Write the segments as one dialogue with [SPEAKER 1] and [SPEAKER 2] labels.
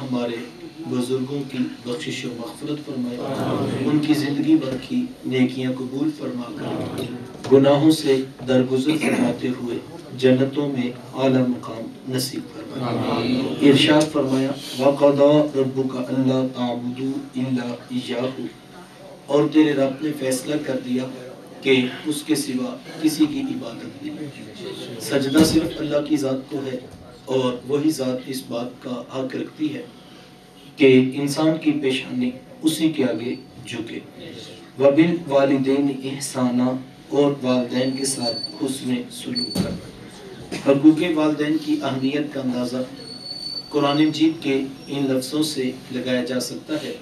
[SPEAKER 1] ہمارے بزرگوں کی بخشش و مغفرت فرمائے، ان کی زندگی بھر کی نیکیاں قبول فرما کر گناہوں سے درگزر فرماتے ہوئے جنتوں میں اعلیٰ مقام نصیب فرمائے۔ ارشاد فرمایا وَقَضَىٰ رَبُّكَ أَلَّا تَعْبُدُوا إِلَّا إِيَّاهُ، اور تیرے رب نے فیصلہ کر دیا کہ اس کے سوا کسی کی عبادت نہیں، سجدہ صرف اللہ کی ذات کو ہے، اور وہی ذات اس بات کا حق رکھتی ہے کہ انسان کی پیشانی اسی کے آگے جھکے۔ وَبِالْوَالِدَيْنِ إِحْسَانًا، اور والدین کے ساتھ حسن سلوک کرنا۔ حقوق والدین کی اہمیت کا اندازہ قرآن مجید کے ان لفظوں سے لگایا جا سکتا ہے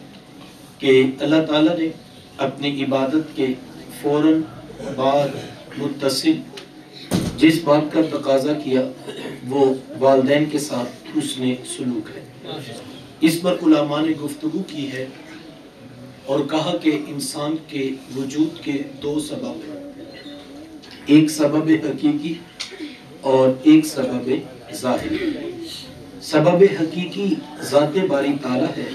[SPEAKER 1] کہ اللہ تعالیٰ نے اپنی عبادت کے فوراً بعد متصل جس بات کا تقاضا کیا وہ والدین کے ساتھ حسن سلوک ہے۔ اس پر علماء نے گفتگو کی ہے اور کہا کہ انسان کے وجود کے دو سبب ہیں، ایک سبب حقیقی اور ایک سبب ظاہری۔ سبب حقیقی ذات باری تعالیٰ ہے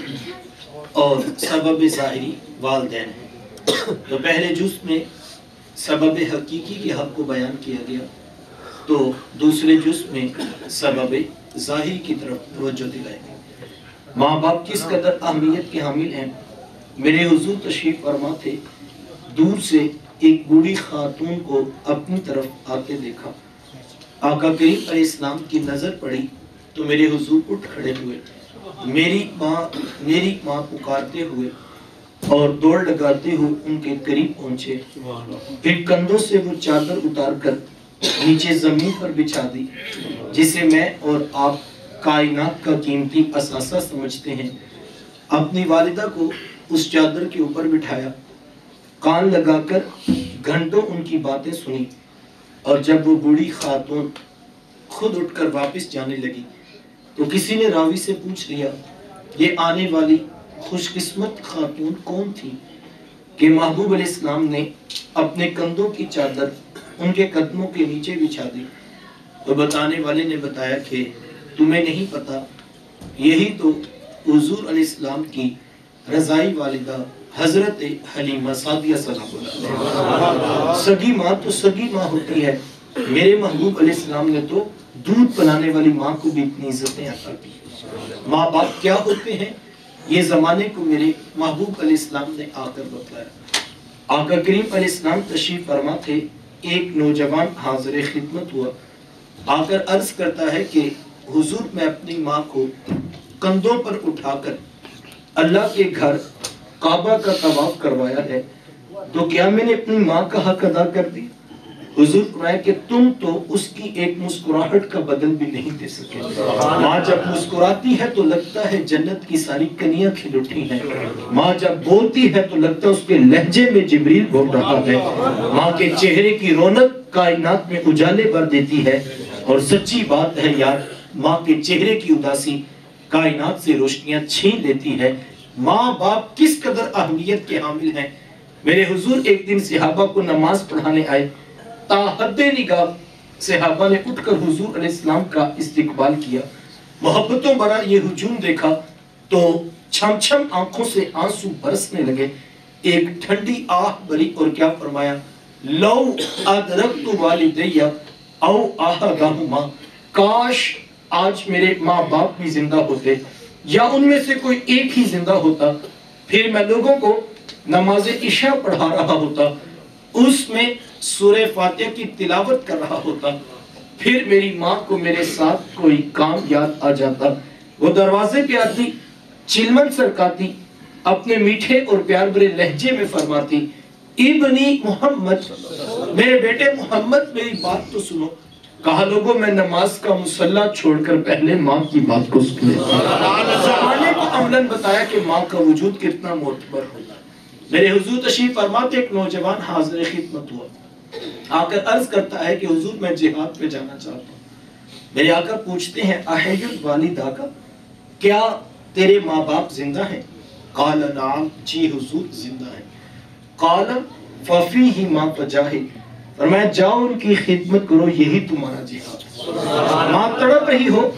[SPEAKER 1] اور سبب ظاہری والدین ہے۔ تو پہلے جز میں سبب حقیقی کے حق کو بیان کیا گیا، تو دوسرے جز میں سبب ظاہری کی طرف توجہ دلائی گئی۔ ماں باپ کس قدر اہمیت کے حامل ہیں۔ میرے حضور تشریف فرما تھے، دور سے ایک بوڑھی خاتون کو اپنی طرف آتے دیکھا، آقا کریم علیہ السلام کی نظر پڑی تو میرے حضور اٹھ کھڑے ہوئے، میری ماں پکارتے ہوئے اور دوڑ لگاتے ہوئے ان کے قریب پہنچے، پھر کندھوں سے وہ چادر اتار کر نیچے زمین پر بچھا دی جسے میں اور آپ کائنات کا قیمتی اثاثہ سمجھتے ہیں۔ اپنی والدہ کو اس چادر کے اوپر بٹھایا، کان لگا کر گھنٹوں ان کی باتیں سنی، اور جب وہ بوڑھی خاتون خود اٹھ کر واپس جانے لگی تو کسی نے راوی سے پوچھ لیا یہ آنے والی خوش قسمت خاتون کون تھی کہ محبوب علیہ السلام نے اپنے کندھوں کی چادر ان کے قدموں کے نیچے بچھا دی؟ تو بتانے والے نے بتایا کہ تمہیں نہیں پتا، یہی تو حضور علیہ السلام کی رضائی والدہ حضرت حلیمہ سعدیہ سلام اللہ، سگی ماں تو سگی ماں ہوتی ہے، میرے محبوب علیہ السلام نے تو دودھ پلانے والی ماں کو بھی اتنی عزتیں عطا کی۔ ماں باپ کیا ہوتے ہیں یہ زمانے کو میرے محبوب علیہ السلام نے آ کر بتلایا۔ آقا کریم علیہ السلام تشریف فرما تھے، ایک نوجوان حاضر خدمت ہوا، آ کر عرض کرتا ہے کہ حضور میں اپنی ماں کو کندھوں پر اٹھا کر اللہ کے گھر کعبہ کا طواف کروایا ہے، تو کیا میں نے اپنی ماں کا حق ادا کر دی؟ حضور فرمایا کہ تم تو اس کی ایک مسکراہٹ کا بدل بھی نہیں دے سکے۔ ماں جب مسکراتی ہے تو لگتا ہے جنت کی ساری کنیاں کھل اٹھی ہیں، ماں جب بولتی ہے تو لگتا ہے اس کے لہجے میں جبریل بول رہا ہے، ماں کے چہرے کی رونق کائنات میں اجالے بھر دیتی ہے، اور سچی بات ہے یار ماں کے چہرے کی اداسی کائنات سے روشنیاں چھین لیتی ہے۔ ماں باپ کس قدر اہمیت کے حامل ہیں۔ میرے حضور ایک دن صحابہ کو نماز پڑھانے آئے، تا حد نگاہ صحابہ نے اٹھ کر حضور علیہ السلام کا استقبال کیا، محبتوں بھرا یہ ہجوم دیکھا تو چھم چھم آنکھوں سے آنسو برسنے لگے، ایک ٹھنڈی آہ بری اور کیا فرمایا، لو ادرکت والدی او احدہما، کاش آج میرے ماں باپ بھی زندہ ہوتے یا ان میں سے کوئی ایک ہی زندہ ہوتا، پھر میں لوگوں کو نماز عشاء پڑھا رہا ہوتا، اس میں سورہ فاتحہ کی تلاوت کر رہا ہوتا، پھر میری ماں کو میرے ساتھ کوئی کام یاد آ جاتا، وہ دروازے پہ آتی، چلمن سرکاتی، اپنے میٹھے اور پیار بھرے لہجے میں فرماتی، ابنی محمد، میرے بیٹے محمد میری بات تو سنو۔ کہا لوگوں میں نماز کا مصلی چھوڑ کر پہلے ماں کی بات کو سنے۔ زمانے کو عملاً بتایا کہ ماں کا وجود کتنا معتبر ہوتا ہے۔ میرے حضور تشریف فرماتے ایک نوجوان حاضر خدمت ہوا، آ کر عرض کرتا ہے کہ حضور میں جہاد پہ جانا چاہتا ہوں۔ میرے آقا پوچھتے ہیں احی الوالدہ کا، کیا تیرے ماں باپ زندہ ہیں؟ قال نعم، جی حضور زندہ ہیں۔ قال ففیہما فجاہد، فرمایا جاؤ ان کی خدمت کرو، یہی تمہارا جہاد۔ ماں تڑپ رہی ہو،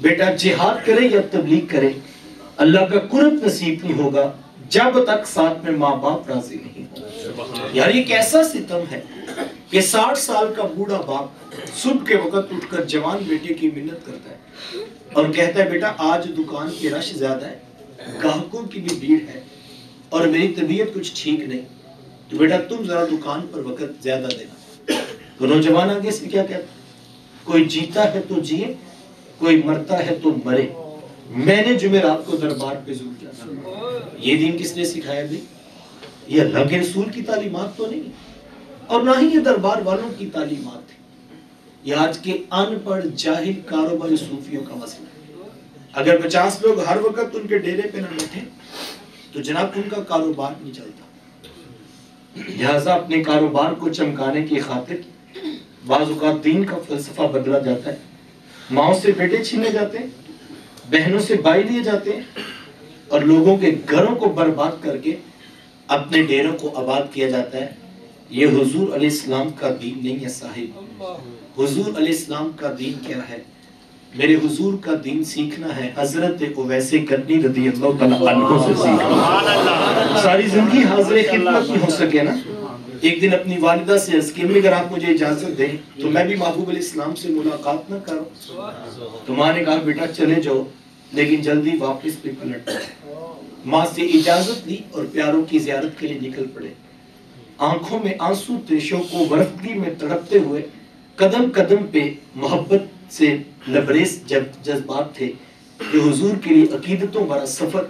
[SPEAKER 1] بیٹا جہاد کرے یا تبلیغ کرے، اللہ کا قرب نصیب نہیں ہوگا جب تک ساتھ میں ماں باپ راضی نہیں ہوں۔ یار یہ کیسا ستم ہے کہ 60 سال کا بوڑھا باپ صبح کے وقت اٹھ کر جوان بیٹے کی منت کرتا ہے اور کہتا ہے بیٹا آج دکان کی رش زیادہ ہے، گاہکوں کی بھی بھیڑ ہے اور میری طبیعت کچھ ٹھیک نہیں، تو بیٹا تم ذرا دکان پر وقت زیادہ دینا۔ تو نوجوان آگے سے کیا کہتا ہے؟ کوئی جیتا ہے تو جیے، کوئی مرتا ہے تو مرے، میں نے جمعرات کو دربار پہ ضرور جانا۔ یہ دین کس نے سکھایا بھی؟ یہ اللہ کے رسول کی تعلیمات تو نہیں اور نہ ہی یہ دربار والوں کی تعلیمات تھی۔ یہ آج کے ان پڑھ جاہل کاروباری صوفیوں کا مسئلہ ہے۔ اگر 50 لوگ ہر وقت ان کے ڈیرے پہ نہ بیٹھے تو جناب ان کا کاروبار نہیں چلتا۔ لہٰذا اپنے کاروبار کو چمکانے کی خاطر بعض اوقات دین کا فلسفہ بدلا جاتا ہے، ماؤں سے بیٹے چھینے جاتے ہیں، بہنوں سے بھائی لیے جاتے ہیں اور لوگوں کے گھروں کو برباد کر کے اپنے ڈیروں کو آباد کیا جاتا ہے۔ یہ حضور علیہ السلام کا دین نہیں ہے صاحب۔ حضور علیہ السلام کا دین کیا ہے؟ میرے حضور کا دین سیکھنا ہے حضرت اویس کرنی رضی اللہ تعالیٰ عنہ سے سیکھنا۔ ساری زندگی حاضر خدمت نہیں ہو سکے نا، ایک دن اپنی والدہ سے عرض کیا اگر آپ مجھے اجازت دیں تو میں بھی محبوب علیہ السلام سے ملاقات نہ کروں؟ تو ماں نے کہا بیٹا چلے جاؤ لیکن جلدی واپس بھی پلٹ جائے۔ ماں سے اجازت لی اور پیاروں کی زیارت کے لیے نکل پڑے۔ آنکھوں میں آنسو تھے، شوق و ورفگی میں تڑپتے ہوئے، قدم قدم پہ محبت سے لبریز جذبات تھے کہ حضور کے لیے عقیدتوں بڑا سفر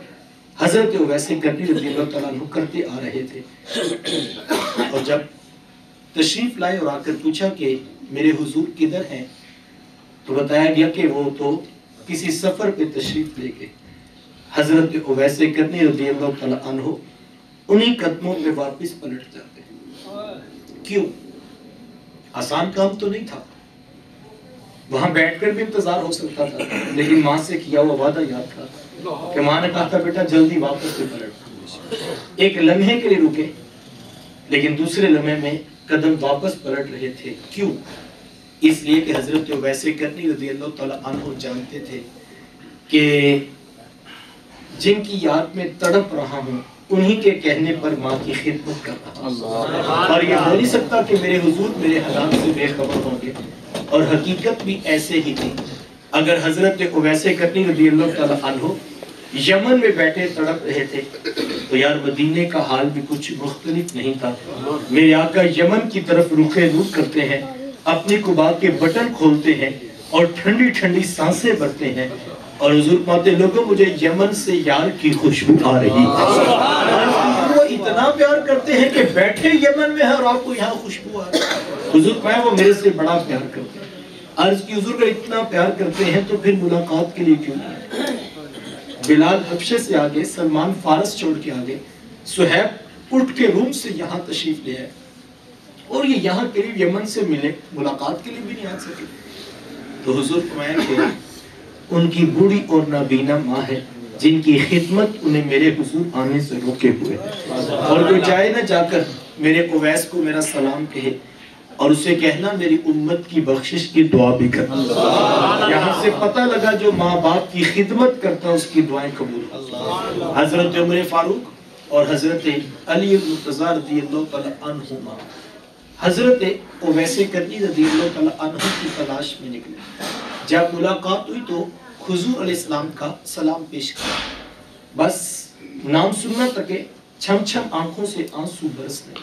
[SPEAKER 1] حضرت اویس کرنی رضی اللہ تعالیٰ عنہ کرتے آ رہے تھے۔ اور جب تشریف لائے اور آ کر پوچھا کہ میرے حضور کدھر ہیں تو بتایا گیا کہ وہ تو کسی سفر پہ تشریف لے کے حضرت اویس کرنی رضی اللہ تعالیٰ عنہ انہی قدموں پہ واپس پلٹ جاتے ہیں۔ کیوں؟ آسان کام تو نہیں تھا، وہاں بیٹھ کر بھی انتظار ہو سکتا تھا، لیکن ماں سے کیا ہوا وعدہ یاد تھا کہ ماں نے کہا تھا بیٹا جلدی واپس سے پلٹ۔ ایک لمحے کے لیے رکے لیکن دوسرے لمحے میں قدم واپس پلٹ رہے تھے۔ کیوں؟ اس لیے کہ حضرت اویس کرنی رضی اللہ تعالیٰ عنہ جانتے تھے کہ جن کی یاد میں تڑپ رہا ہوں انہی کے کہنے پر ماں کی خدمت کر رہا ہوں، اور یہ ہو نہیں سکتا کہ میرے حضور میرے حالات سے بے خبر ہوں گے۔ اور حقیقت بھی ایسے ہی تھی۔ اگر حضرت اویس کرنی رضی اللہ تعالیٰ عنہ یمن میں بیٹھے تڑپ رہے تھے تو یار مدینے کا حال بھی کچھ مختلف نہیں تھا۔ میرے آقا یمن کی طرف رخ نور کرتے ہیں، اپنی قبا کے بٹن کھولتے ہیں اور ٹھنڈی ٹھنڈی سانسیں بھرتے ہیں اور حضور پاتے لوگوں مجھے یمن سے یار کی خوشبو آ رہی ہے۔ وہ اتنا پیار کرتے ہیں کہ بیٹھے یمن میں ہے اور آپ کو یہاں خوشبو آ رہی ہے۔ حضور پاتے وہ میرے سے بڑا پیار کرتے ہیں۔ عرض کی حضور کا اتنا پیار کرتے ہیں تو پھر ملاقات کے لیے کیوں نہیں؟ بلال حبشے سے آگے، سلمان فارس چھوڑ کے آگے، سہیب اٹھ کے روم سے یہاں تشریف لے آئے اور یہ یہاں قریب یمن سے ملے، ملاقات کے لیے بھی نہیں آ سکے۔ تو حضور فرمایا کہ ان کی بوڑھی اور نابینا ماں ہے جن کی خدمت انہیں میرے حضور آنے سے روکے ہوئے، اور جو جائے نہ جا کر میرے اویس کو میرا سلام کہے اور اسے کہنا میری امت کی بخشش کی دعا بھی کرنا۔ یہاں سے پتہ لگا جو ماں باپ کی خدمت کرتا اس کی دعائیں قبول۔ حضرت عمر فاروق اور حضرت علی مرتضیٰ رضی اللہ تعالیٰ عنہما حضرت اویس کرنی رضی اللہ تعالیٰ عنہ کی تلاش میں نکلے۔ جب ملاقات ہوئی تو حضور علیہ السلام کا سلام پیش کیا، بس نام سننا تکے چھم چھم آنکھوں سے آنسو برسنے،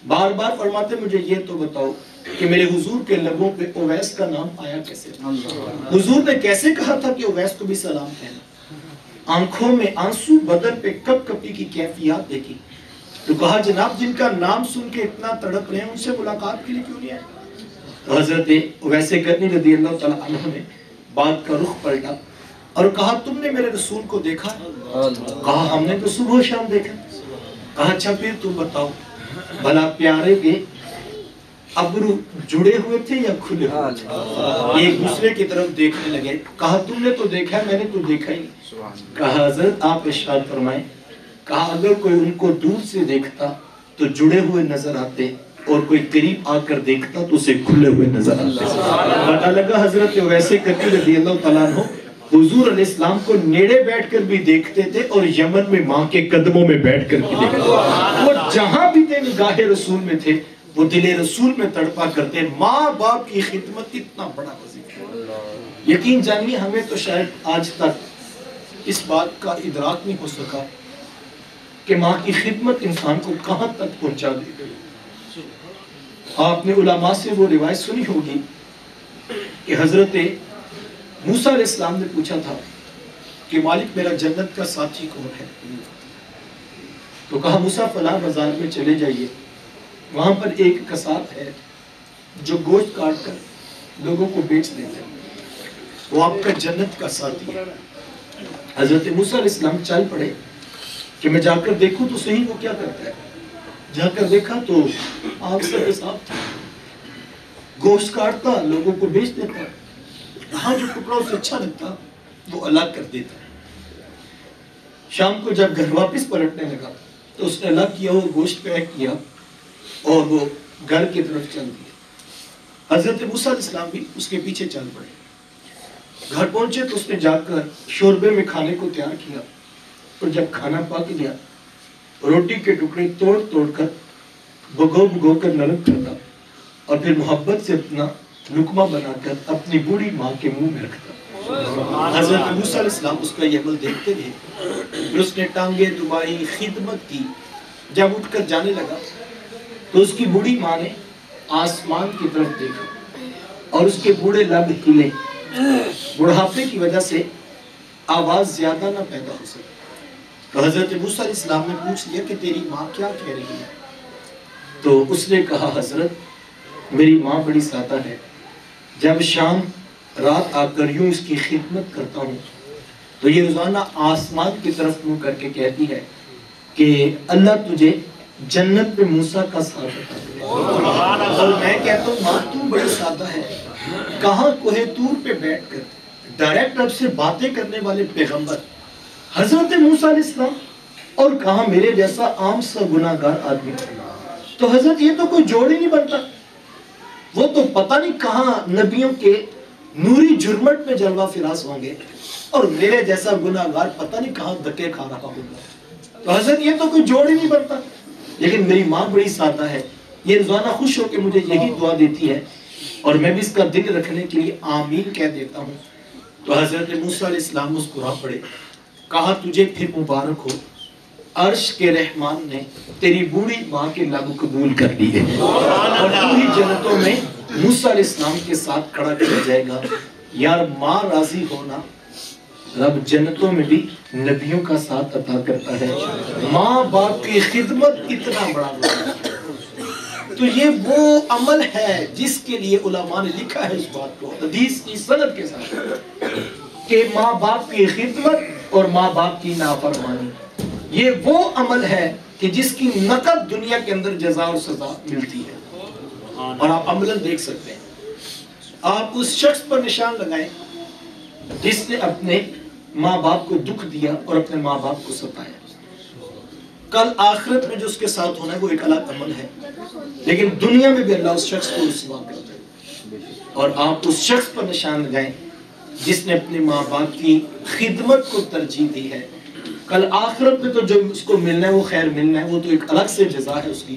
[SPEAKER 1] بار بار فرماتے مجھے یہ تو بتاؤ کہ میرے حضور کے لبوں پہ اویس کا نام آیا کیسے؟ حضور نے کیسے کہا تھا کہ اویس کو بھی سلام کہنا؟ آنکھوں میں آنسو، بدن پہ کپ کپی کی کیفیات دیکھی تو کہا جناب جن کا نام سن کے اتنا تڑپ رہے ہیں ان سے ملاقات کے لیے کیوں نہیں آئے؟ حضرت اویس کرنی رضی اللہ تعالیٰ عنہ نے بات کا رخ پلٹا اور کہا تم نے میرے رسول کو دیکھا؟ کہا ہم نے تو صبح و شام دیکھا۔ کہا اچھا پھر تم بتاؤ بھلا پیارے کے ابرو جڑے ہوئے تھے یا کھلے ہوئے تھے؟ ایک دوسرے کی طرف دیکھنے لگے۔ کہا تم نے تو دیکھا ہے، میں نے تو دیکھا ہی نہیں۔ کہا حضرت آپ ارشاد فرمائیں، کہا اگر کوئی ان کو دور سے دیکھتا تو جڑے ہوئے نظر آتے اور کوئی قریب آ کر دیکھتا تو اسے کھلے ہوئے نظر آتے۔ پتہ لگا حضرت اویس کرنی رضی اللہ تعالیٰ عنہ حضور علیہ السلام کو نیڑے بیٹھ کر بھی دیکھتے تھے اور یمن میں ماں کے قدموں میں بیٹھ کر بھی دیکھتے تھے. وہ جہاں بھی تھے نگاہ رسول میں تھے, وہ دل رسول میں تڑپا کرتے. ماں باپ کی خدمت اتنا بڑا وظیفہ ہے. یقین جانیے ہمیں تو شاید آج تک اس بات کا ادراک نہیں ہو سکا کہ ماں کی خدمت انسان کو کہاں تک پہنچا دے گئی. آپ نے علماء سے وہ روایت سنی ہوگی کہ حضرت موسیٰ علیہ السلام نے پوچھا تھا کہ مالک میرا جنت کا ساتھی کون ہے؟ تو کہا موسیٰ فلاں بازار میں چلے جائیے, وہاں پر ایک قصاب ہے جو گوشت کاٹ کر لوگوں کو بیچ دیتا ہے, وہ آپ کا جنت کا ساتھی ہے. حضرت موسیٰ علیہ السلام چل پڑے کہ میں جا کر دیکھوں تو صحیح وہ کیا کرتا ہے. جا کر دیکھا تو آپ سے قصاب تھا, گوشت کاٹتا, لوگوں کو بیچ دیتا, ہاں جو ٹکڑا اسے اچھا لگتا وہ الگ کر دیتا. شام کو جب گھر واپس پلٹنے لگا تو اس نے الگ کیا اور گوشت پیک کیا اور وہ گھر کی طرف چل دیا. حضرت موسیٰ علیہ السلام بھی اس کے پیچھے چل پڑے. گھر پہنچے تو اس نے جا کر شوربے میں کھانے کو تیار کیا, اور جب کھانا پک گیا روٹی کے ٹکڑے توڑ توڑ کر بھگو کر نرم کرتا اور پھر محبت سے اپنا لقمہ بنا کر اپنی بوڑھی ماں کے منہ میں رکھتا. حضرت موسیٰ علیہ السلام اس کا یہ عمل دیکھتے گئے, پھر اس نے ٹانگیں دبائی, خدمت کی. جب اٹھ کر جانے لگا تو اس کی بوڑھی ماں نے آسمان کی طرف دیکھا اور اس کے بوڑھے لب ہلے. بڑھاپے کی وجہ سے آواز زیادہ نہ پیدا ہو سکے. تو حضرت موسیٰ علیہ السلام نے پوچھ لیا کہ تیری ماں کیا کہہ رہی ہے؟ تو اس نے کہا حضرت میری ماں بڑی سادہ ہے, جب شام رات آ کر یوں اس کی خدمت کرتا ہوں تو یہ روزانہ آسمان کی طرف منہ کر کے کہتی ہے کہ اللہ تجھے جنت میں موسیٰ کا ساتھ عطا کرے. اور میں کہتا ہوں ماں تو بڑی سادہ ہے, کہاں کوہ طور پہ بیٹھ کر ڈائریکٹ رب سے باتیں کرنے والے پیغمبر حضرت موسیٰ علیہ السلام, اور کہاں میرے جیسا عام سا گناہگار آدمی. تو حضرت یہ تو کوئی جوڑ ہی نہیں بنتا. وہ تو پتہ نہیں کہاں نبیوں کے نوری جرمٹ میں جلوہ فراز ہوں گے, اور میرے جیسا گناہگار پتہ نہیں کہاں دھکے کھا رہا ہوگا. تو حضرت یہ تو کوئی جوڑ ہی نہیں بنتا. لیکن میری ماں بڑی سادہ ہے, یہ روزانہ خوش ہو کے مجھے یہی دعا دیتی ہے, اور میں بھی اس کا دل رکھنے کے لیے آمین کہہ دیتا ہوں. تو حضرت موسیٰ علیہ السلام مسکرا پڑے, کہا تجھے پھر مبارک ہو, عرش کے رحمان نے تیری بوڑھی ماں کے لب قبول کر لیے, اور تو ہی جنتوں میں موسیٰ علیہ السلام کے ساتھ کھڑا کیا جائے گا. یار ماں راضی ہونا, رب جنتوں میں بھی نبیوں کا ساتھ عطا کرتا ہے. ماں باپ کی خدمت اتنا بڑا ہے. تو یہ وہ عمل ہے جس کے لیے علماء نے لکھا ہے اس بات کو حدیث کی سند کے ساتھ کہ ماں باپ کی خدمت اور ماں باپ کی نافرمانی یہ وہ عمل ہے کہ جس کی نقد دنیا کے اندر جزا اور سزا ملتی ہے. اور آپ عملاً دیکھ سکتے ہیں, آپ اس شخص پر نشان لگائیں جس نے اپنے ماں باپ کو دکھ دیا اور اپنے ماں باپ کو ستایا. کل آخرت میں جو اس کے ساتھ ہونا ہے وہ ایک الگ عمل ہے, لیکن دنیا میں بھی اللہ اس شخص کو رسوا کرتا ہے. اور آپ اس شخص پر نشان لگائیں جس نے اپنے ماں باپ کی خدمت کو ترجیح دی ہے. کل آخرت میں تو جو اس کو ملنا ہے وہ خیر ملنا ہے, وہ تو ایک الگ سے جزا ہے اس کی,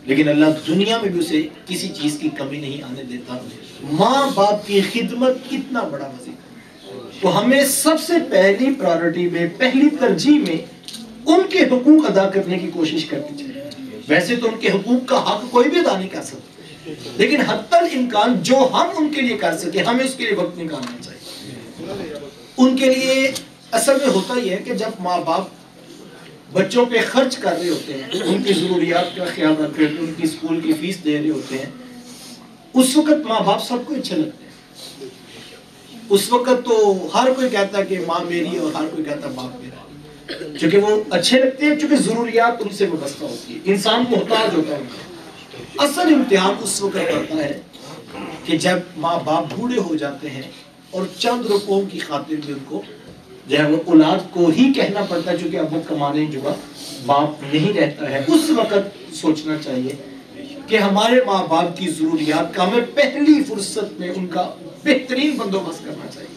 [SPEAKER 1] لیکن اللہ دنیا میں بھی اسے کسی چیز کی کمی نہیں آنے دیتا. ماں باپ کی خدمت کتنا بڑا وظیفہ ہے. تو ہمیں سب سے پہلی پرائورٹی میں, پہلی ترجیح میں ان کے حقوق ادا کرنے کی کوشش کرنی چاہیے. ویسے تو ان کے حقوق کا حق کوئی بھی ادا نہیں کر سکتا, لیکن حتی الامکان جو ہم ان کے لیے کر سکے ہمیں اس کے لیے وقت نکالنا چاہیے. ان کے لیے اصل میں ہوتا ہی ہے کہ جب ماں باپ بچوں پہ خرچ کر رہے ہوتے ہیں, ان کی ضروریات کا خیال رکھ رہے ہوتے ہیں, ان کی اسکول کی فیس دے رہے ہوتے ہیں, اس وقت ماں باپ سب کو اچھے لگتے ہیں. اس وقت تو ہر کوئی کہتا ہے کہ ماں میری ہے, اور ہر کوئی کہتا ہے باپ میرا, چونکہ وہ اچھے لگتے ہیں, چونکہ ضروریات ان سے وابستہ ہوتی ہے. انسان محتاج ہوتا ہے. اصل امتحان اس وقت پڑتا ہے کہ جب ماں باپ بوڑھے ہو جاتے ہیں اور چند روپوں کی خاطر بھی ان کو جو ہے وہ اولاد کو ہی کہنا پڑتا ہے, چونکہ اب وہ کمانے جگہ باپ نہیں رہتا ہے. اس وقت سوچنا چاہیے کہ ہمارے ماں باپ کی ضروریات کا ہمیں پہلی فرصت میں ان کا بہترین بندوبست کرنا چاہیے.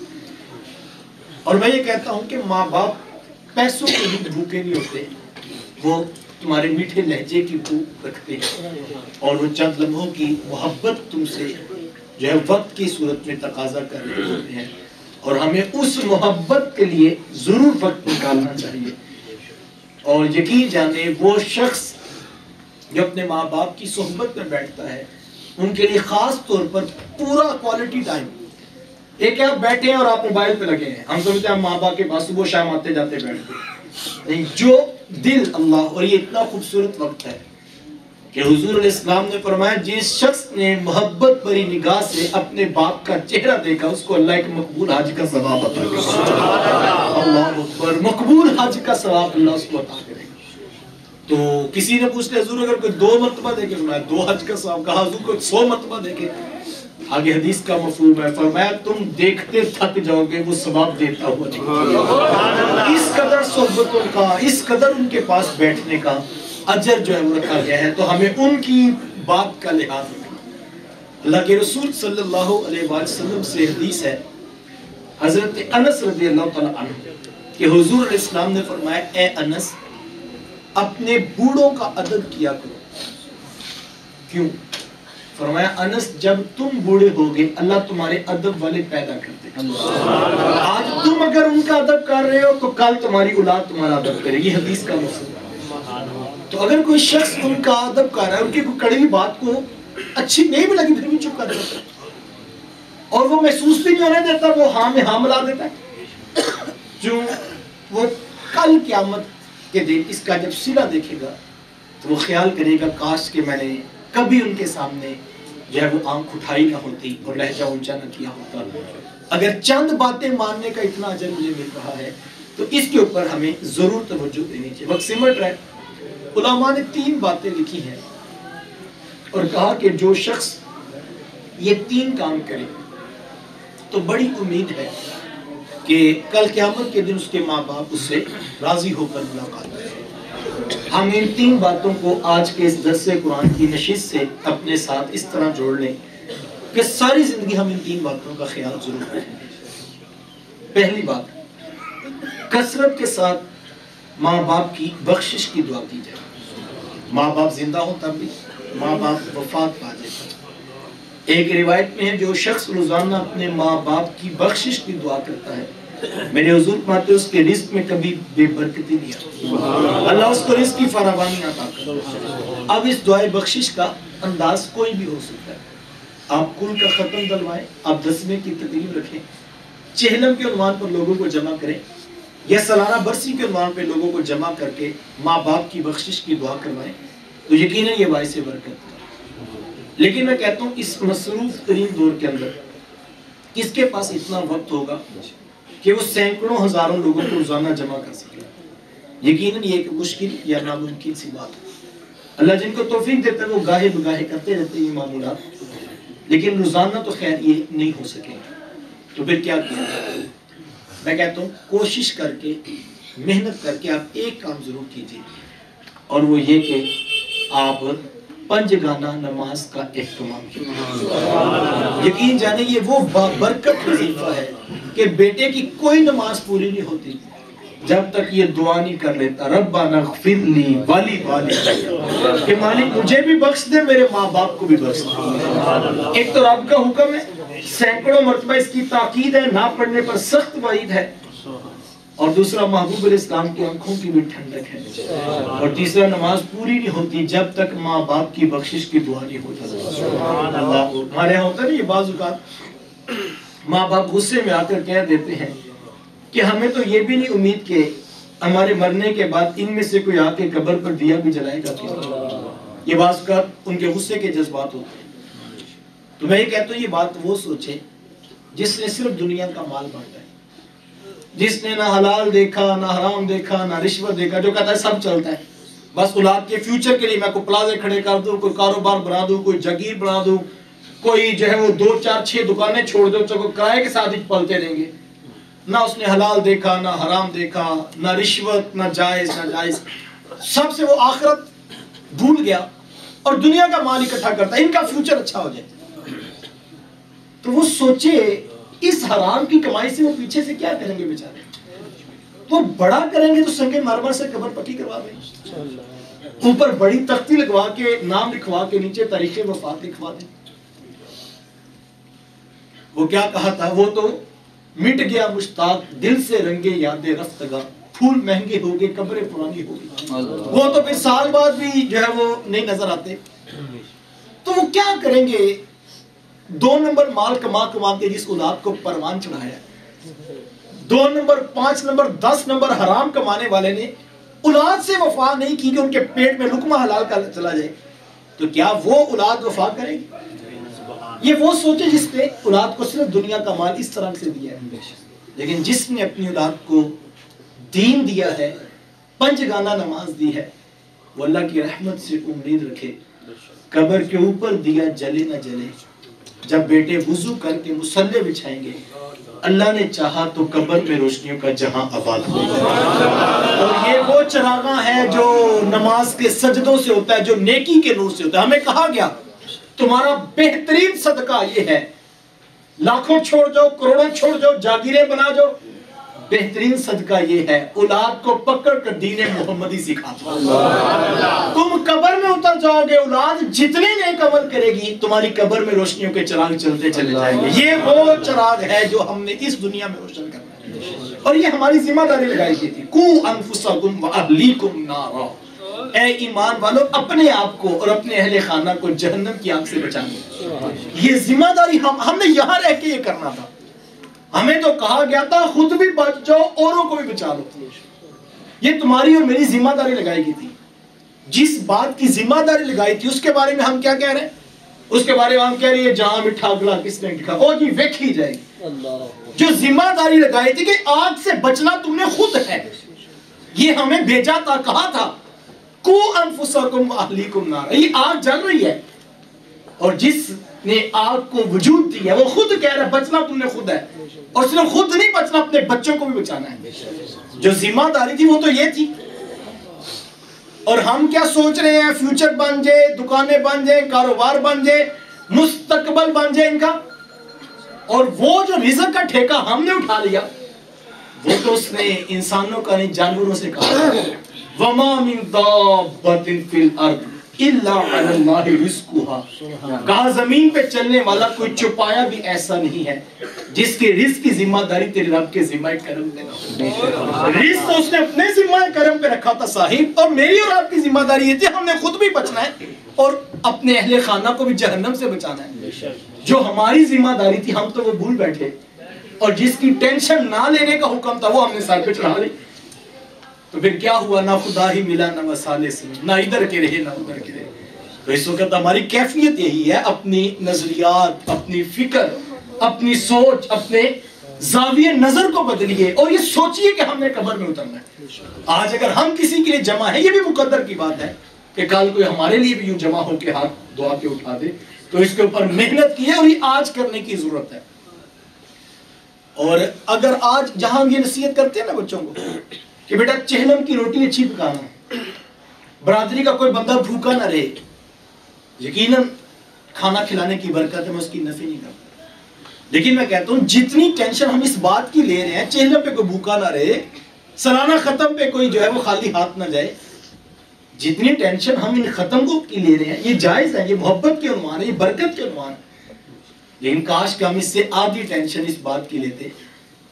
[SPEAKER 1] اور میں یہ کہتا ہوں کہ ماں باپ پیسوں کے بھی بھوکے نہیں ہوتے، وہ تمہارے میٹھے لہجے کی بھوک رکھتے ہیں، اور وہ چند لمحوں کی محبت تم سے جو ہے وقت کی صورت میں تقاضا کر رہے ہوتے ہیں، اور ہمیں اس محبت کے لیے ضرور وقت نکالنا چاہیے۔ اور یقین جانے وہ شخص جو اپنے ماں باپ کی صحبت میں بیٹھتا ہے، ان کے لیے خاص طور پر پورا کوالٹی ٹائم، ایک آپ بیٹھے ہیں اور آپ موبائل پہ لگے ہیں، ہم سمجھتے ہیں ہم ماں باپ کے پاس صبح شام آتے جاتے بیٹھتے نہیں، جو دل اللہ، اور یہ اتنا خوبصورت وقت ہے کہ حضور علیہ السلام نے فرمایا جس شخص نے محبت بھری نگاہ سے اپنے باپ کا چہرہ دیکھا اس کو اللہ ایک مقبول حج کا ثواب عطا کرے گا۔ اللہ اکبر، مقبول حج کا ثواب اللہ اس کو عطا کرے گا۔ تو کسی نے پوچھ لیا حضور اگر کوئی 2 مرتبہ دیکھے، فرمایا 2 حج کا ثواب، کہا حضور کوئی 100 مرتبہ دیکھے، آگے حدیث کا مفہوم ہے، فرمایا تم دیکھتے تھک جاؤ گے، وہ ثواب دیتا ہوا نہیں۔ اس قدر صحبتوں کا، اس قدر ان کے پاس بیٹھنے کا اجر جو ہے وہ رکھا گیا ہے، تو ہمیں ان کی بات کا لحاظ رکھنا۔ اللہ کے رسول صلی اللہ علیہ وآلہ وسلم سے حدیث ہے، حضرت انس رضی اللہ تعالیٰ عنہ کہ حضور علیہ السلام نے فرمایا اے انس اپنے بوڑھوں کا ادب کیا کرو۔ کیوں؟ فرمایا انس جب تم بوڑھے ہوگے اللہ تمہارے ادب والے پیدا کر دے گا۔ آج تم اگر ان کا ادب کر رہے ہو تو کل تمہاری اولاد تمہارا ادب کرے گی، حدیث کا مفہوم۔ تو اگر کوئی شخص ان کا ادب کر رہا ہے، ان کی کوئی کڑوی بات کو اچھی نہیں بھی لگی پھر بھی چپ کر دیتا ہے، اور وہ محسوس بھی نہیں ہونے دیتا، وہ ہاں میں ہاں ملا دیتا ہے، جو وہ کل قیامت کے دن اس کا جب صلہ دیکھے گا تو وہ خیال کرے گا کاش کہ میں نے کبھی ان کے سامنے جو ہے وہ آنکھ اٹھائی نہ ہوتی اور لہجہ اونچا نہ کیا ہوتا۔ اگر چند باتیں ماننے کا اتنا اجر مجھے مل رہا ہے تو اس کے اوپر ہمیں ضرور توجہ دینی چاہیے۔ وقت سمٹ رہا ہے، علماء نے 3 باتیں لکھی ہیں اور کہا کہ جو شخص یہ 3 کام کرے تو بڑی امید ہے کہ کل قیامت کے دن اس کے ماں باپ اس سے راضی ہو کر ملاقات کریں۔ ہم ان 3 باتوں کو آج کے اس درس قرآن کی نشست سے اپنے ساتھ اس طرح جوڑ لیں کہ ساری زندگی ہم ان 3 باتوں کا خیال ضرور رکھیں۔ پہلی بات، کثرت کے ساتھ ماں باپ کی بخشش کی دعا کی جائے۔ ماں باپ زندہ ہوں تب بھی، ماں باپ وفات پا جائے۔ ایک روایت میں ہے جو شخص روزانہ اپنے ماں باپ کی بخشش کی دعا کرتا ہے، میرے حضور فرماتے اس کے رزق میں کبھی بے برکتی نہیں آتی، اللہ اس کو رزق کی فراوانی عطا کرتا ہے۔ اب اس دعائے بخشش کا انداز کوئی بھی ہو سکتا ہے، آپ کل کا ختم دلوائیں، آپ 10ویں کی تقریب رکھیں، چہلم کے عنوان پر لوگوں کو جمع کریں، یا سالانہ برسی کے عنوان پہ لوگوں کو جمع کر کے ماں باپ کی بخشش کی دعا کروائیں تو یقیناً یہ باعث برکت ہے۔ لیکن میں کہتا ہوں اس مصروف ترین دور کے اندر کس کے پاس اتنا وقت ہوگا کہ وہ سینکڑوں ہزاروں لوگوں کو روزانہ جمع کر سکے؟ یقیناً یہ ایک مشکل یا ناممکن سی بات ہے۔ اللہ جن کو توفیق دیتا ہے وہ گاہے بگاہے کرتے رہتے ہیں یہ معمولات، لیکن روزانہ تو خیر یہ نہیں ہو سکے، تو پھر کیا کیا؟ میں کہتا ہوں کوشش کر کے، محنت کر کے آپ ایک کام ضرور کیجیے، اور وہ یہ کہ آپ 5 گانہ نماز کا اہتمام کیجیے۔ یقین جانے یہ وہ بابرکت وظیفہ ہے کہ بیٹے کی کوئی نماز پوری نہیں ہوتی جب تک یہ دعا نہیں کر لیتا ربنا اغفر لی والی کہ مالک مجھے بھی بخش دے، میرے ماں باپ کو بھی بخش دے۔ ایک تو رب کا حکم ہے، سینکڑوں مرتبہ اس کی تاکید ہے، نہ پڑھنے پر سخت وعید ہے، اور دوسرا محبوب علیہ السلام کی آنکھوں کی بھی ٹھنڈک ہے، اور تیسرا نماز پوری نہیں ہوتی جب تک ماں باپ کی بخشش کی دعا نہیں ہوتی۔ ہمارے یہاں ہوتا ہے یہ بعض اوقات ماں باپ غصے میں آ کر کہہ دیتے ہیں کہ ہمیں تو یہ بھی نہیں امید کہ ہمارے مرنے کے بعد ان میں سے کوئی آ کے قبر پر دیا بھی جلائے گا۔ یہ بعض اوقات ان کے غصے کے جذبات ہوتے ہیں۔ تو میں یہ کہتا ہوں یہ بات وہ سوچے جس نے صرف دنیا کا مال بانٹا ہے، جس نے نہ حلال دیکھا، نہ حرام دیکھا، نہ رشوت دیکھا، جو کہتا ہے سب چلتا ہے، بس اولاد کے فیوچر کے لیے میں کوئی پلازے کھڑے کر دوں، کوئی کاروبار بنا دوں، کوئی جگیر بنا دوں، کوئی جو ہے وہ 2 4 6 دکانیں چھوڑ دو تو کوئی کرائے کے ساتھ ہی پلتے رہیں گے۔ نہ اس نے حلال دیکھا، نہ حرام دیکھا، نہ رشوت، نہ جائز نہ جائز، سب سے وہ آخرت بھول گیا اور دنیا کا مال اکٹھا کرتا ہے، ان کا فیوچر اچھا ہو جائے۔ تو وہ سوچے
[SPEAKER 2] اس حرام کی کمائی سے وہ پیچھے سے کیا کریں گے بیچارے؟ وہ بڑا کریں گے تو سنگ مرمر سے قبر پکی کروا دیں، اوپر بڑی تختی لگوا کے نام لکھوا کے نیچے تاریخ وفات لکھوا دیں۔ وہ کیا کہا تھا، وہ تو مٹ گیا مشتاق دل سے رنگے یاد رفتگاں، پھول مہنگے ہو گئے قبریں پرانی ہو گئی۔ وہ تو پھر سال بعد بھی جو ہے وہ نہیں نظر آتے، تو وہ کیا کریں گے؟ 2 نمبر مال کما کے جس اولاد کو پروان چڑھایا، 2 نمبر 5 نمبر 10 نمبر حرام کمانے والے نے اولاد سے وفا نہیں کی کہ ان کے پیٹ میں لقمہ حلال کا چلا جائے، تو کیا وہ اولاد وفا کرے گی؟ یہ وہ سوچے جس نے اولاد کو صرف دنیا کا مال اس طرح سے دیا ہے، لیکن جس نے اپنی اولاد کو دین دیا ہے، 5 گانا نماز دی ہے، وہ اللہ کی رحمت سے امید رکھے۔ قبر کے اوپر دیا جلے نہ جلے، جب بیٹے وضو کر کے مصلی بچھائیں گے، اللہ نے چاہا تو قبر میں روشنیوں کا جہاں آباد ہوگا۔ اور یہ وہ چراغاں ہے جو نماز کے سجدوں سے ہوتا ہے، جو نیکی کے نور سے ہوتا ہے۔ ہمیں کہا گیا تمہارا بہترین صدقہ یہ ہے، لاکھوں چھوڑ جاؤ، کروڑوں چھوڑ جاؤ، جاگیریں بنا جاؤ، بہترین صدقہ یہ ہے اولاد کو پکڑ کر دین محمدی سکھا دو۔ تم قبر میں اتر جاؤ گے، اولاد جتنے نیک عمل کرے گی، تمہاری قبر میں روشنیوں کے چراغ چلتے چلے جائیں گے۔ یہ وہ چراغ ہے جو ہم نے اس دنیا میں روشن کرنا ہے، اور یہ ہماری ذمہ داری لگائی گئی تھی۔ قُوا أَنفُسَكُمْ وَأَهْلِيكُمْ نَارًا، اے ایمان والو اپنے آپ کو اور اپنے اہل خانہ کو جہنم کی آگ سے بچانا۔ یہ ذمہ داری ہم نے یہاں رہ کے یہ کرنا تھا۔ ہمیں تو کہا گیا تھا خود بھی بچ جاؤ، اوروں کو بھی بچا لو۔ یہ تمہاری اور میری ذمہ داری لگائی گئی تھی۔ جس بات کی ذمہ داری لگائی تھی اس کے بارے میں ہم کیا کہہ رہے ہیں؟ اس کے بارے میں ہم کہہ رہے ہیں جہاں مٹھا گلا کس نے لکھا، او جی ویکھی جائے گی۔ جو ذمہ داری لگائی تھی کہ آگ سے بچنا تم نے خود ہے، یہ ہمیں بھیجا تھا، کہا تھا قُوا أَنفُسَكُمْ وَأَهْلِيكُمْ نَارًا، یہ آگ جل رہی ہے، اور جس نے آگ کو وجود دیا وہ خود کہہ رہا ہے بچنا تم نے خود ہے، اور صرف خود نہیں بچنا، اپنے بچوں کو بھی بچانا ہے۔ جو ذمہ داری تھی وہ تو یہ تھی۔ اور ہم کیا سوچ رہے ہیں؟ فیوچر بن جائے، دکانیں بن جائیں، کاروبار بن جائے، مستقبل بن جائے ان کا، اور وہ جو رزق کا ٹھیکہ ہم نے اٹھا لیا وہ تو اس نے انسانوں کا نہیں جانوروں سے کہا، وَمَا مِن دَابَّةٍ فِي الْأَرْضِ إِلَّا عَلَى اللَّهِ رِزْقُهَا، کہا زمین پہ چلنے والا کوئی چپایا بھی ایسا نہیں ہے جس کے رزق کی ذمہ داری تیرے رب کے ذمہ کرم پہ نہ ہو۔ رزق اس نے اپنے ذمہ کرم پہ رکھا تھا صاحب، اور میری اور آپ کی ذمہ داری یہ تھی ہم نے خود بھی بچنا ہے اور اپنے اہل خانہ کو بھی جہنم سے بچانا ہے۔ جو ہماری ذمہ داری تھی ہم تو وہ بھول بیٹھے، اور جس کی ٹینشن نہ لینے کا حکم تھا وہ ہم نے سر پہ چڑھا لی۔ تو پھر کیا ہوا؟ نہ خدا ہی ملا نہ وسالے سے، نہ ادھر کے رہے نہ ادھر کے رہے۔ تو اس وقت ہماری کیفیت یہی ہے، اپنی نظریات، اپنی فکر، اپنی سوچ، اپنے زاویہ نظر کو بدلیے اور یہ سوچئے کہ ہم نے قبر میں اترنا ہے۔ آج اگر ہم کسی کے لیے جمع ہیں، یہ بھی مقدر کی بات ہے کہ کل کوئی ہمارے لیے بھی یوں جمع ہو کے ہاتھ دعا کے اٹھا دے، تو اس کے اوپر محنت کی ہے اور یہ آج کرنے کی ضرورت ہے۔ اور اگر آج جہاں ہم یہ نصیحت کرتے ہیں نا بچوں کو کہ بیٹا چہلم کی روٹی اچھی پکانا، برادری کا کوئی بندہ بھوکا نہ رہے، یقیناً کھانا کھلانے کی برکت ہے، میں اس کی نفی نہیں کرتا، لیکن میں کہتا ہوں جتنی ٹینشن ہم اس بات کی لے رہے ہیں چہلم پہ کوئی بھوکا نہ رہے، سالانہ ختم پہ کوئی جو ہے وہ خالی ہاتھ نہ جائے، جتنی ٹینشن ہم ان ختم کو کی لے رہے ہیں یہ جائز ہے، یہ محبت کے عنوان ہے، یہ برکت کے عنوان ہے، لیکن کاش کہ ہم اس سے آدھی ٹینشن اس بات کی لیتے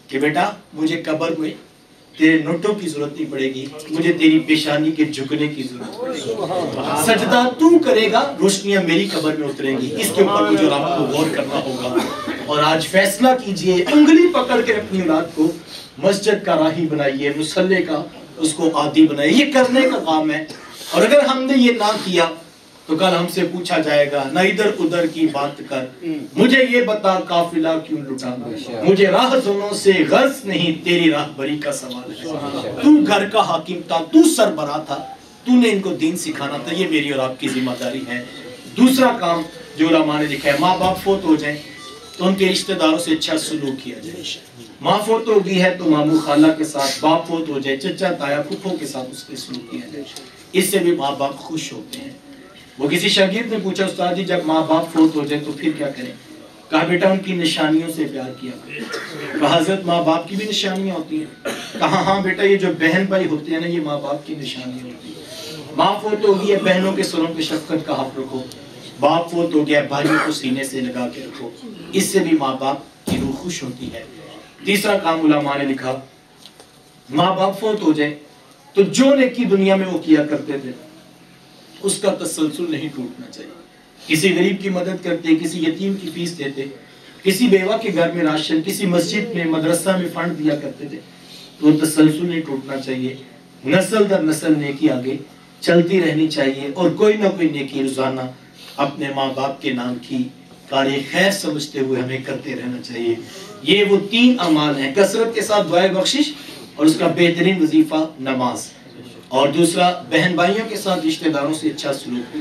[SPEAKER 2] کہ بیٹا مجھے قبر میں تیرے نوٹوں کی ضرورت نہیں پڑے گی، مجھے تیری پیشانی کے جھکنے کی ضرورت پڑے گی، سجدہ تو کرے گا، روشنیاں میری قبر میں اتریں گی، اس کے اوپر مجھے آپ کو غور کرنا ہوگا۔ اور آج فیصلہ کیجئے، انگلی پکڑ کے اپنی اولاد کو مسجد کا راہی بنائیے، مصلی کا اس کو عادی بنائیے، یہ کرنے کا کام ہے۔ اور اگر ہم نے یہ نہ کیا تو کل ہم سے پوچھا جائے گا نہ ادھر ادھر کی بات کر، مجھے یہ بتا قافلہ کیوں لٹا، مجھے راہ زنوں سے غرض نہیں، تیری راہ بری کا سوال ہے، تو گھر کا حاکم تھا، تو سربراہ تھا، تو نے ان کو دین سکھانا تھا، یہ میری اور آپ کی ذمہ داری ہے۔ دوسرا کام جو علماء نے لکھا ہے، ماں باپ فوت ہو جائیں تو ان کے رشتہ داروں سے اچھا سلوک کیا جائے، ماں فوت ہو گئی ہے تو ماموں خالہ کے ساتھ، باپ فوت ہو جائے چچا تایا پھپھو کے ساتھ اس کے سلوک کیا جائے، اس سے بھی ماں باپ خوش ہوتے ہیں۔ وہ کسی شاگرد نے پوچھا استاد جی جب ماں باپ فوت ہو جائے تو پھر کیا کریں؟ کہا بیٹا ان کی نشانیوں سے پیار کیا کہا حضرت ماں باپ کی بھی نشانیاں ہوتی ہیں کہا ہاں بیٹا یہ جو بہن بھائی ہوتے ہیں نا یہ ماں باپ کی نشانیاں ہوتی ہیں ماں فوت ہو گئی ہے بہنوں کے سروں پہ شفقت کا ہاتھ رکھو باپ فوت ہو گیا بھائیوں کو سینے سے لگا کے رکھو اس سے بھی ماں باپ کی روح خوش ہوتی ہے تیسرا کام علماء نے لکھا ماں باپ فوت ہو جائے تو جو نیکی دنیا میں وہ کیا کرتے تھے اس کا تسلسل نہیں ٹوٹنا چاہیے کسی غریب کی مدد کرتے کسی یتیم کی فیس دیتے کسی بیوہ کے گھر میں راشن کسی مسجد میں مدرسہ میں فنڈ دیا کرتے تھے تو وہ تسلسل نہیں ٹوٹنا چاہیے نسل در نسل نیکی آگے چلتی رہنی چاہیے اور کوئی نہ کوئی نیکی روزانہ اپنے ماں باپ کے نام کی کار خیر سمجھتے ہوئے ہمیں کرتے رہنا چاہیے یہ وہ 3 اعمال ہیں کثرت کے ساتھ دعائے بخشش اور اس کا بہترین وظیفہ نماز اور دوسرا بہن بھائیوں کے ساتھ رشتہ داروں سے اچھا سلوک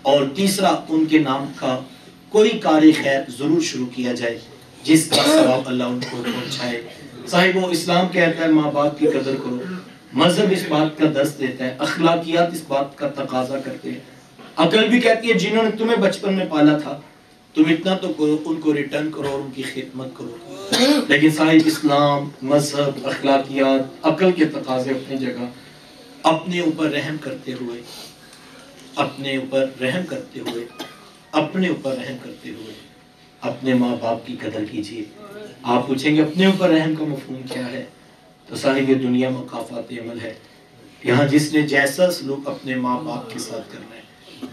[SPEAKER 2] اور تیسرا ان کے نام کا کوئی کار خیر ضرور شروع کیا جائے جس کا ثواب اللہ ان کو پہنچائے صاحب وہ اسلام کہتا ہے ماں باپ کی قدر کرو مذہب اس بات کا درس دیتا ہے اخلاقیات اس بات کا تقاضا کرتے ہیں عقل بھی کہتی ہے جنہوں نے تمہیں بچپن میں پالا تھا تم اتنا تو کرو ان کو ریٹرن کرو اور ان کی خدمت کرو لیکن صاحب اسلام مذہب اخلاقیات عقل کے تقاضے اپنی جگہ اپنے اوپر رحم کرتے ہوئے اپنے ماں باپ کی قدر کیجیے آپ پوچھیں گے اپنے اوپر رحم کا مفہوم کیا ہے تو صاحب یہ دنیا مقافات عمل ہے یہاں جس نے جیسا سلوک اپنے ماں باپ کے ساتھ کرنا ہے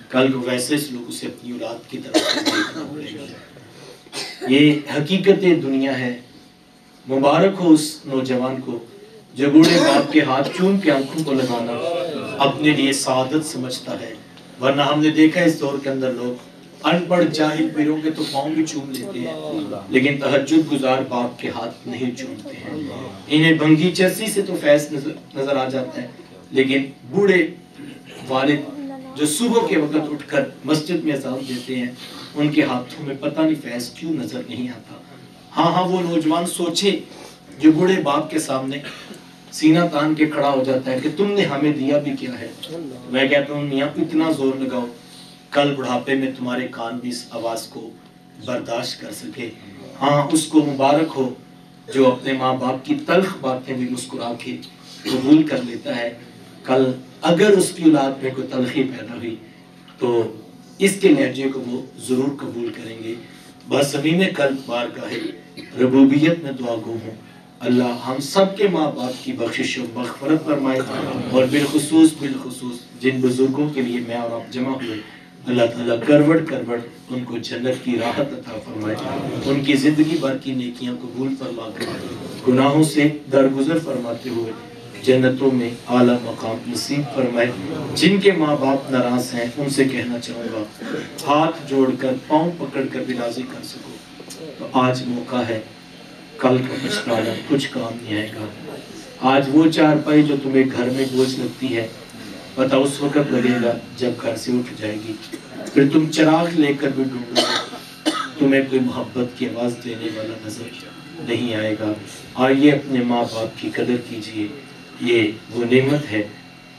[SPEAKER 2] کل کو ویسے سلوک اسے اپنی اولاد کی طرف سے دیکھنا پڑے گا یہ حقیقت دنیا ہے مبارک ہو اس نوجوان کو جو بوڑھے باپ کے ہاتھ چوم کے آنکھوں کو لگانا اپنے لیے سعادت سمجھتا ہے ورنہ ہم نے دیکھا اس دور کے اندر لوگ ان پڑھ جاہل پیروں کے تو پاؤں بھی چوم لیتے ہیں لیکن تہجد گزار باپ کے ہاتھ نہیں چومتے ہیں انہیں بھنگی چرسی سے تو فیض نظر آ جاتا ہے لیکن بوڑھے والد جو صبح کے وقت اٹھ کر مسجد میں اذان دیتے ہیں ان کے ہاتھوں میں پتہ نہیں فیض کیوں نظر نہیں آتا ہاں وہ نوجوان سوچے جو بوڑھے باپ کے سامنے سینہ تان کے کھڑا ہو جاتا ہے کہ تم نے ہمیں دیا بھی کیا ہے میں کہتا ہوں میاں کو اتنا زور لگاؤ کل بڑھاپے میں تمہارے کان بھی اس آواز کو برداشت کر سکے ہاں اس کو مبارک ہو جو اپنے ماں باپ کی تلخ باتیں بھی مسکرا کے قبول کر لیتا ہے کل اگر اس کی اولاد میں کوئی تلخی پیدا ہوئی تو اس کے لہجے کو وہ ضرور قبول کریں گے بس زمین قلب بارگاہ ربوبیت میں دعا گو ہوں اللہ ہم سب کے ماں باپ کی بخشش و مغفرت فرمائے اور بالخصوص جن بزرگوں کے لیے میں اور آپ جمع ہوئے اللہ تعالیٰ کروڑ ان کو جنت کی راحت عطا فرمائے ان کی زندگی بھر کی نیکیاں قبول فرما کر گناہوں سے درگزر فرماتے ہوئے جنتوں میں اعلیٰ مقام نصیب فرمائے جن کے ماں باپ ناراض ہیں ان سے کہنا چاہوں گا ہاتھ جوڑ کر پاؤں پکڑ کر بھی راضی کر سکو تو آج موقع ہے کل کا پچھتانا کچھ کام نہیں آئے گا آج وہ چارپائی جو تمہیں گھر میں بوجھ لگتی ہے پتہ اس وقت لگے گا جب گھر سے اٹھ جائے گی پھر تم چراغ لے کر بھی ڈھونڈو تمہیں کوئی محبت کی آواز دینے والا نظر نہیں آئے گا آئیے اپنے ماں باپ کی قدر کیجیے یہ وہ نعمت ہے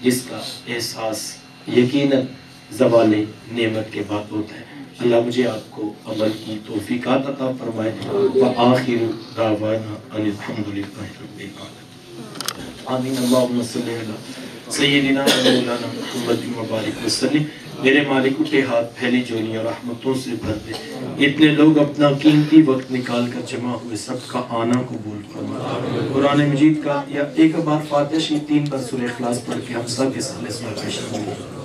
[SPEAKER 2] جس کا احساس یقیناً زوال نعمت کے بعد ہوتا ہے اللہ مجھے آپ کو عمل کی توفیقات عطا فرمائے وآخر دعوانا ان الحمدللہ رب العالمین آمین اللہم صلی اللہ سیدنا مولانا محمد مبارک وسلم میرے مالک اٹھے ہاتھ پھیلی جولیاں رحمتوں سے بھر دے اتنے لوگ اپنا قیمتی وقت نکال کر جمع ہوئے سب کا آنا قبول فرما قرآن مجید کا یا ایک بار فاتحہ شریف 3 بار سورہ اخلاص پڑھ کے ہم سب کے سامنے اس میں پیش کریں گے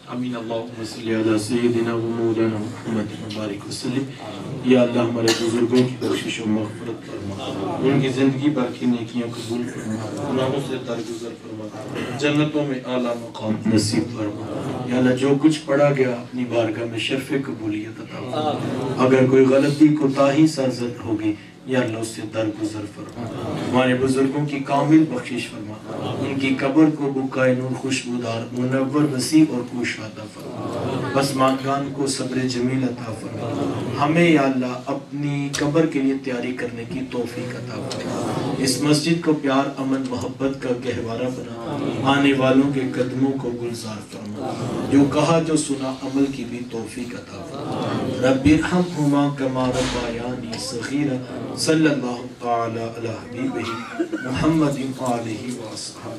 [SPEAKER 2] آمین اللہم صلی علی سیدنا و مولانا محمد مبارک وسلم یا اللہ ہمارے بزرگوں کی بخشش و مغفرت فرما ان کی زندگی بھر کی نیکیاں قبول فرما گناہوں سے درگزر فرما جنتوں میں اعلیٰ مقام نصیب فرما یا اللہ جو کچھ پڑھا گیا اپنی بارگاہ میں شرف قبولیت عطا فرما اگر کوئی غلطی کوتاہی سرزد ہوگی
[SPEAKER 1] یا اللہ اس سے درگزر فرما، ہمارے بزرگوں کی کامل بخشش فرما، ان کی قبر کو بقائے نور خوشبودار منور وسیع اور کوشادہ فرما، بس ماندگان کو صبر جمیل عطا فرما، ہمیں یا اللہ اپنی قبر کے لیے تیاری کرنے کی توفیق عطا فرما، اس مسجد کو پیار امن محبت کا گہوارہ بنا، آنے والوں کے قدموں کو گلزار فرما، جو کہا جو سنا عمل کی بھی توفیق عطا فرما، رب ارحمہما کما ربیانی صغیرا، صلی اللہ تعالی علی حبیبہ محمد آلہ وصحبہ۔